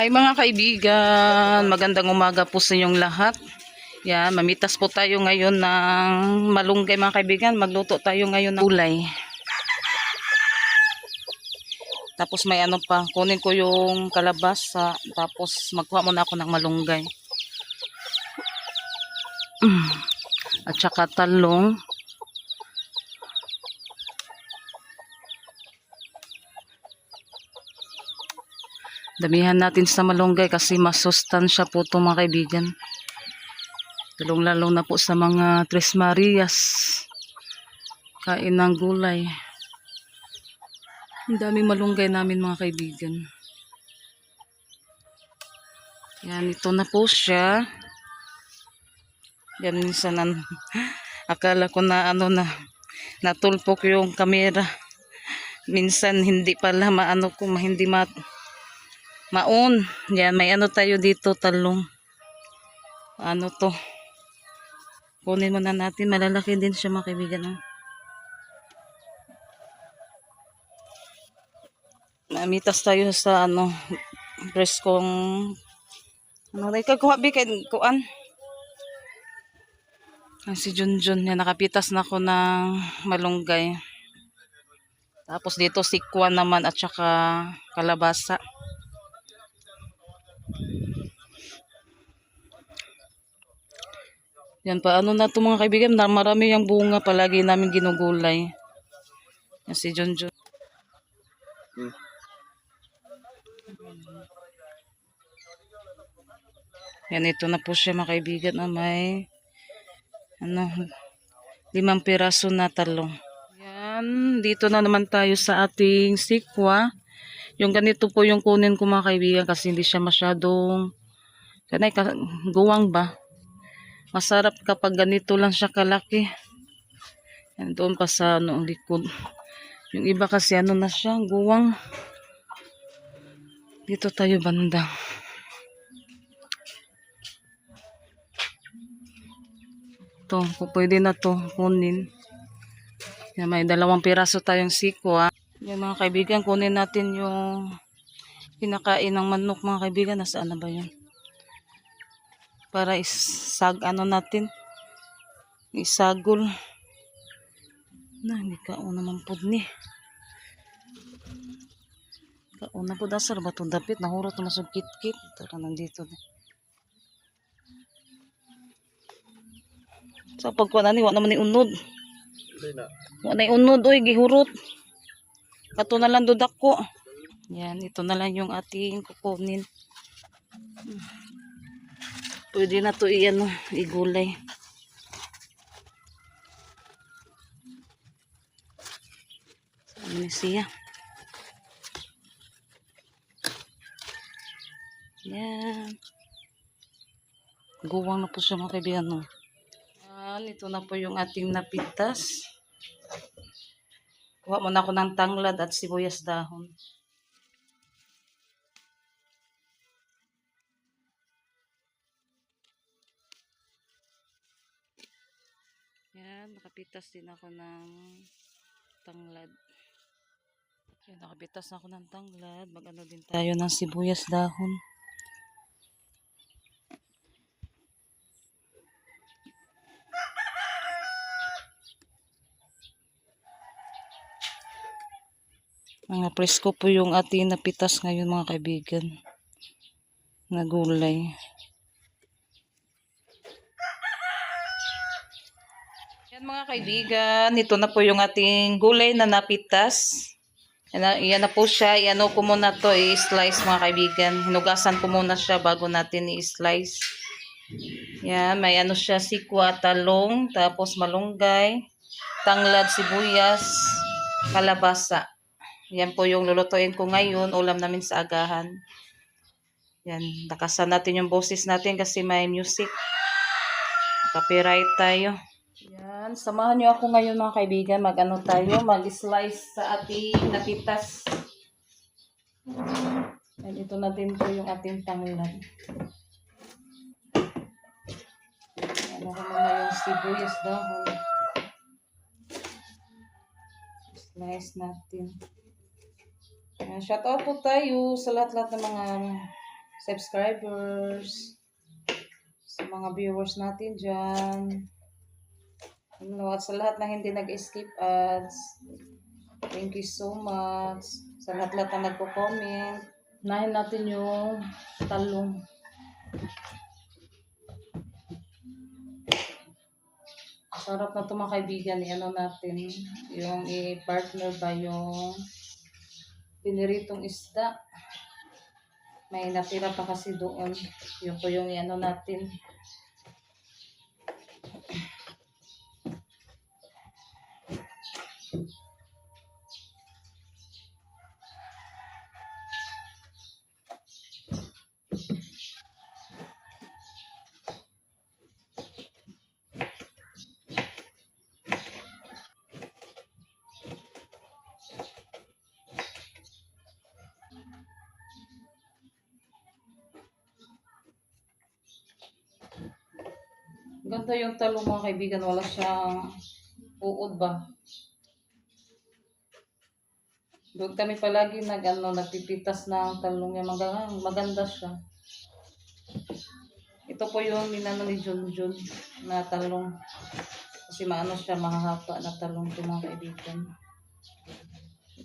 Hi mga kaibigan, magandang umaga po sa inyong lahat. Yan, mamitas po tayo ngayon ng malunggay mga kaibigan. Magluto tayo ngayon ng gulay. Tapos may ano pa, kunin ko yung kalabasa. Tapos magkuha muna ako ng malunggay. At saka talong. Damihan natin sa malunggay kasi masustansya po ito mga kaibigan. Lalong-lalo na po sa mga Tres Marias. Kain ng gulay. Ang daming malunggay namin mga kaibigan. Yan, ito na po siya. Yan, minsan akala ko na natulpok yung kamera. Minsan hindi pala hindi maon. Yan, may ano tayo dito, talong. Ano to? Kunin muna natin. Malalaki din siya mga kaibigan. Mamitas tayo sa preskong kagkuha kay kuan. Si Junjun, yan, nakapitas na ako ng malunggay. Tapos dito sikwan naman at saka kalabasa. Yan pa, na ito mga kaibigan, marami yung bunga, palagi namin ginugulay. Yan si Junjun. Yan, ito na po siya mga kaibigan na may 5 piraso na talong. Yan, dito na naman tayo sa ating sikwa. Yung ganito po yung kunin ko mga kaibigan kasi hindi siya masyadong guwang ba. Masarap kapag ganito lang siya kalaki. Yan, doon pa sa likod. Yung iba kasi na siya, guwang. Dito tayo banda. Ito, pwede na to kunin. Yan, may 2 piraso tayong sikwa. Yan mga kaibigan, kunin natin yung pinakain ng manok mga kaibigan. Nasaan na ba yun? Para natin. Isagol. Hindi kauna man po ni. Kauna po dasar ba itong dapit? Nahurot na masong kit-kit. Tara, nandito. Sa pagkuha na wala naman unod. Wala unod, oy, gihurot. Kato na lang dudak ko. Yan, ito na lang yung ating kukunin. Pwede na to igulay. Ano siya? Yan. Guwang na po siya mga kaibigan. Yan, ito na po yung ating napitas. Kuha muna ako ng tanglad at sibuyas dahon. Yan, nakapitas din ako ng tanglad. Yan, nakapitas na ako ng tanglad. Mag-ano din tayo ng sibuyas dahon. Mga presko po yung ating napitas ngayon mga kaibigan. Na gulay. Yan mga kaibigan, ito na po yung ating gulay na napitas. Yan na po siya. Iano ko muna to, i-slice mga kaibigan. Hinugasan ko muna siya bago natin i-slice. Yan, may siya, sikwa, talong, tapos malunggay, tanglad, sibuyas, kalabasa. Yan po yung lulutuin ko ngayon, ulam namin sa agahan. Yan, nakasan natin yung boses natin kasi may music. Copyright tayo. Yan, samahan nyo ako ngayon mga kaibigan. Mag-slice sa ating napitas. Yan, ito natin po yung ating tanglad. Yan, ako muna yung sibuyas dahon. Slice natin. Shout out po tayo sa lahat-lahat ng mga subscribers, sa mga viewers natin dyan. At sa lahat na hindi nag-skip ads, thank you so much. Sa lahat-lahat na nagko-comment. Unahin natin yung talong. Sarap na ito mga kaibigan. I-ano natin, yung i-partner ba yung piniritong isda. May natira pa kasi doon. Yung po yung i-ano natin. Ganda yung talong mga kaibigan. Wala siyang uod ba? Doon kami palagi nagpipitas ng talong niya. Maganda siya. Ito po yung minano ni Junjun na talong. Kasi maano siya, mahahapa na talong ito mga kaibigan.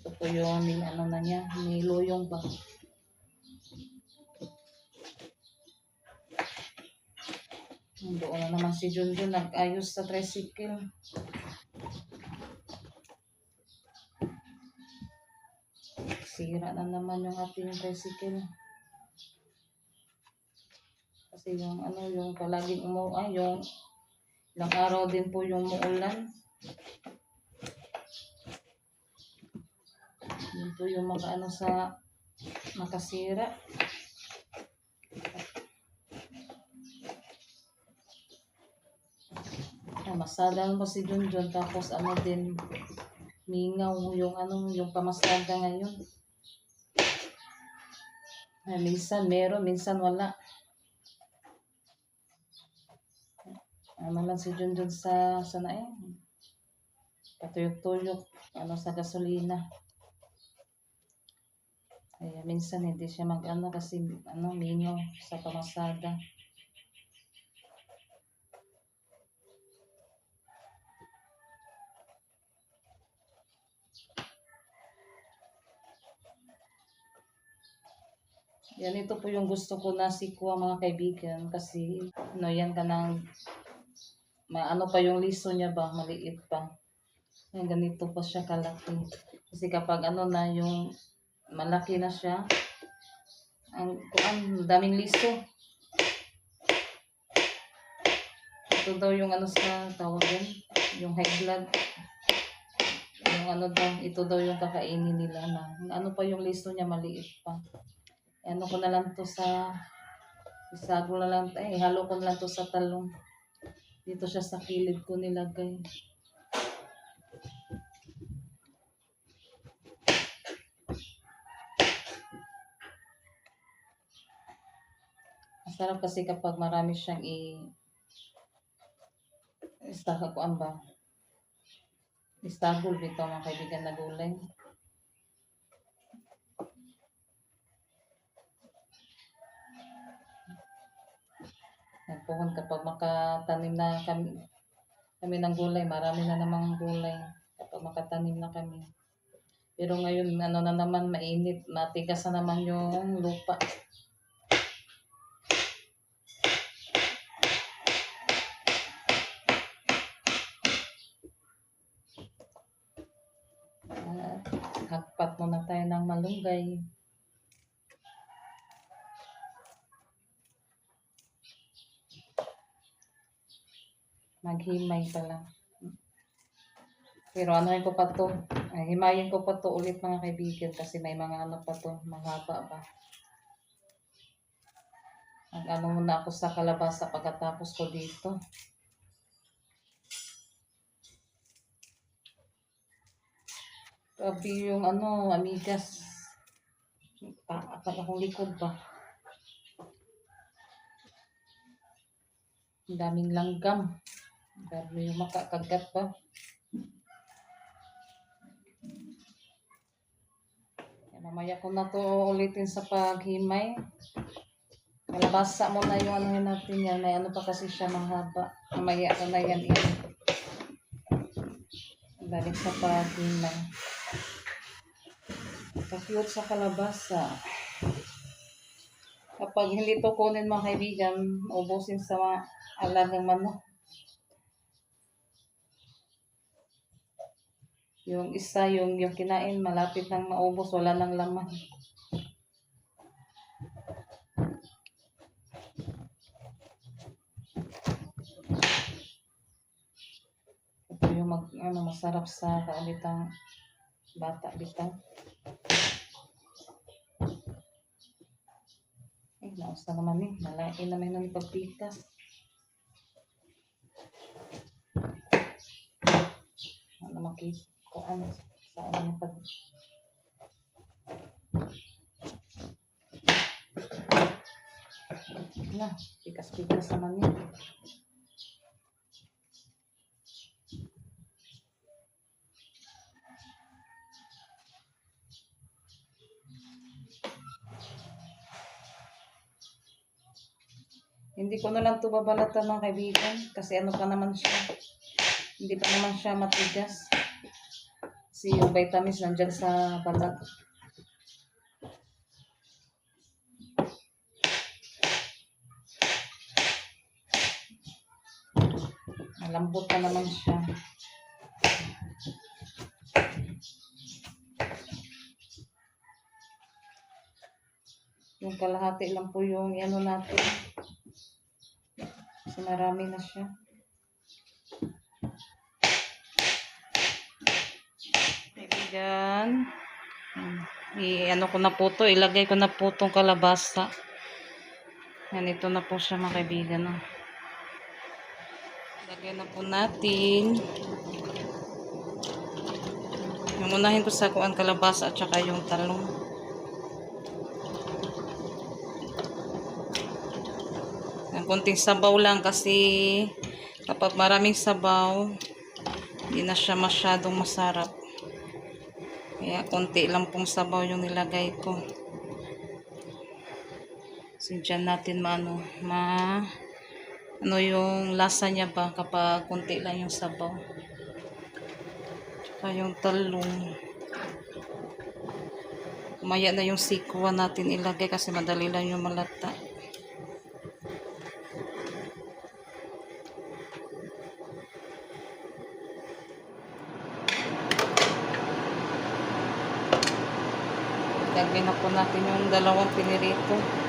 Ito po yung ano na niya, niluyong ba. Doon na naman si Junjun nag-ayos sa tricycle. Sira na naman yung ating tricycle. Kasi yung ano, yung palaging yung ilang araw din po yung muulan. Yun po yung mga ano sa makasira. Masadan mo si Junjun tapos ano din mingaw yung ano yung pamasada ngayon. Minsan meron, minsan wala. Ano lang si Junjun sa na patuyok-tuyok ano sa gasolina. Kaya minsan hindi siya mag-ano kasi ano mingaw sa pamasada. Yan, ito po yung gusto ko na sikwa mga kaibigan kasi ano yan ka ng ano pa yung liso niya ba, maliit pa. Yan, ganito pa siya kalaki. Kasi kapag ano na yung malaki na siya, ang daming liso. Ito daw yung ano sa tawag yan, yung high blood. Yung ano daw, ito daw yung kakainin nila na ano pa yung liso niya, maliit pa. Ano ko na lang to isago na lang, halo ko na lang to sa talong. Dito siya sa kilid ko nilagay. Masarap kasi kapag marami siyang istakakuan ba? Istagol dito mga kaibigan na gulay. Nagpuhon kapag makatanim na kami ng gulay, marami na namang gulay kapag makatanim na kami. Pero ngayon, ano na naman, mainit, matigas na naman yung lupa. Hakpat muna tayo ng malunggay. Maghimay pala. Pero ano ko pa to, himayin ko pa to ulit mga kaibigan kasi may mga ano pa to, mahaba ba. Ano muna ako sa kalabasa pagkatapos ko dito. Grabe yung ano, amigas. Akala kong likod ba. Ang daming langgam. Grabe yung makakagat pa. Mamaya ko na to ulitin sa paghimay. Kalabasa muna yung ano yun natin yan. May ano pa kasi siya mahaba. Mamaya ko na yan. Balik sa pagin lang. Ka-cute sa kalabasa. Kapag hindi to kunin mga kaibigan, ubusin sa mga alagang manok. Yung isa, yung kinain, malapit nang maubos, wala nang laman. Ito yung masarap sa kaalitang bata bitang. Nausa naman malain naman ng pagpikas. Ano makita ko sa ano pag na, pikas-pikas naman yun. Hindi ko na lang ito babalatan mga kaibigan kasi ano pa naman siya. Hindi pa naman siya matigas. Kasi yung vitamins nandyan sa balat. Malambot pa naman siya. Yung kalahati lang po yung ano natin. Kasi marami na siya. Kaibigan. I-ano ko na po to. Ilagay ko na po tong kalabasa. Yan, ito na po siya mga kaibigan. No? Ilagay na po natin. Yung unahin ko sa kuan kalabasa at saka yung talong. Yung konting sabaw lang kasi kapag maraming sabaw, hindi na siya masyadong masarap. Kaya konti lang pong sabaw yung nilagay ko. So dyan natin ano yung lasa niya ba kapag konti lang yung sabaw. Tsaka yung talong. Umaya na yung sikwa natin ilagay kasi madali lang yung malata. Ilagay na po natin yung dalawang pinirito.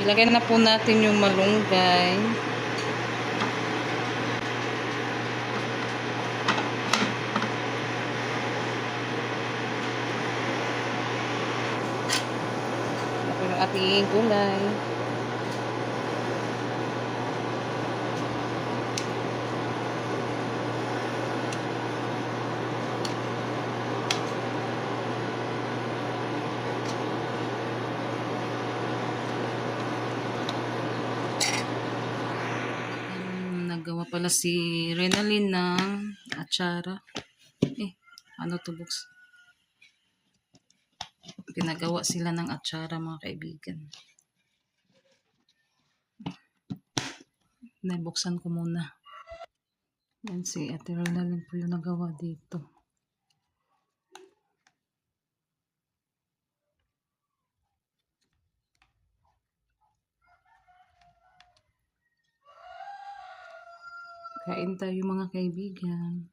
Ilagay na po natin yung malunggay. Ito yung ating gulay. Nagawa pala si Renalyn ng atsara. Ano to box? Pinagawa sila ng atsara mga kaibigan. Nabuksan ko muna. Yan si Ate Renalyn po yung nagawa dito. Kain tayo mga kaibigan.